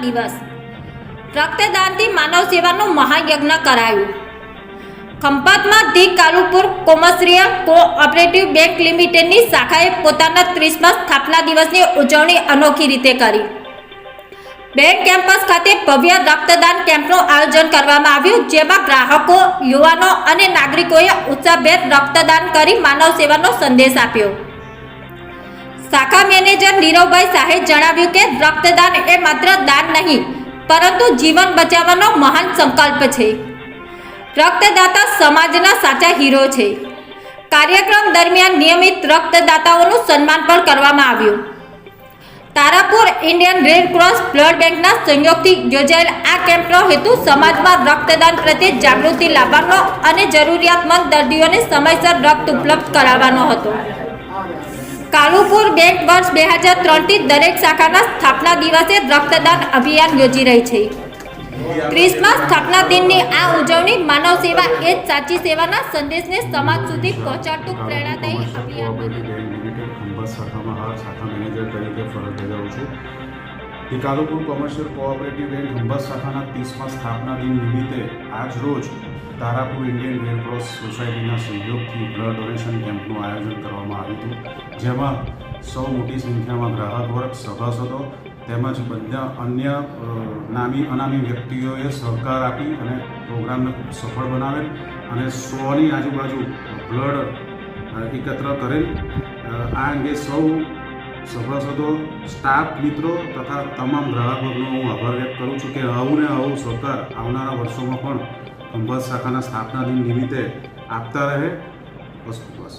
દિવસ રક્તદાનથી માનવ સેવાનું મહાયજ્ઞ કરાયું। ખંભાતમાં the Kalupur commercial cooperative bank લિમિટેડની શાખાએ પોતાના 30મા સ્થાપના દિવસની ઉજવણી અનોખી રીતે કરી। બેંક કેમ્પસ ખાતે ભવ્ય રક્તદાન કેમ્પનું આયોજન કરવામાં આવ્યું, જેમાં ગ્રાહકો, યુવાનો અને નાગરિકોએ ઉત્સાહભેર રક્તદાન કરી માનવ સેવાનો સંદેશ આપ્યો। શાખા મેનેજર નીરવભાઈ શાહે જણાવ્યું કે રક્તદાન એ માત્ર દાન નહીં, પરંતુ જીવન બચાવવાનો મહાન સંકલ્પ છે। રક્તદાતા સમાજના સાચા હીરો છે। કાર્યક્રમ દરમિયાન નિયમિત રક્તદાતાઓનું સન્માન પણ કરવામાં આવ્યું। Tarapur Indian red cross blood બેંકના સહયોગથી યોજાયેલ આ કેમ્પનો હેતુ સમાજમાં રક્તદાન પ્રત્યે જાગૃતિ લાવવાનો અને જરૂરિયાતમંદ દર્દીઓને સમયસર રક્ત ઉપલબ્ધ કરાવવાનો હતો। કાલુપુર બેંક વર્ષ 2003થી દરેક શાખાના સ્થાપના દિવસે રક્તદાન અભિયાન યોજી રહી છે। 30મા સ્થાપના દિનની આ ઉજવણી માનવ સેવા એ જ સાચી સેવાના સંદેશને સમાજ સુધી પહોંચાડતું પ્રેરણાદાયી અભિયાન ખંભાત શાખામાં હાલ શાખા મેનેજર તરીકે ફરજ બજાવું છું। The Kalupur commercial cooperative bank Khambhat શાખાના 30મા સ્થાપના દિન નિમિત્તે આજ રોજ તારાપુર ઇન્ડિયન રેડ ક્રોસ સોસાયટીના સહયોગથી બ્લડ ડોનેશન કેમ્પનું આયોજન કરવામાં આવ્યું હતું, જેમાં સૌ મોટી સંખ્યામાં ગ્રાહક વર્ગ, સભાસદો તેમજ બધા અન્ય નામી અનામી વ્યક્તિઓએ સહકાર આપી અને પ્રોગ્રામને ખૂબ સફળ બનાવેલ અને 100ની આજુબાજુ બ્લડ એકત્ર કરેલ। આ અંગે સૌ સભાસદો, સ્ટાફ મિત્રો તથા તમામ ગ્રાહક વર્ગનો હું આભાર વ્યક્ત કરું છું કે આવું ને આવું સહકાર આવનારા વર્ષોમાં પણ ખંભાત શાખાના સ્થાપના દિન નિમિત્તે આપતા રહે। બસ બસ।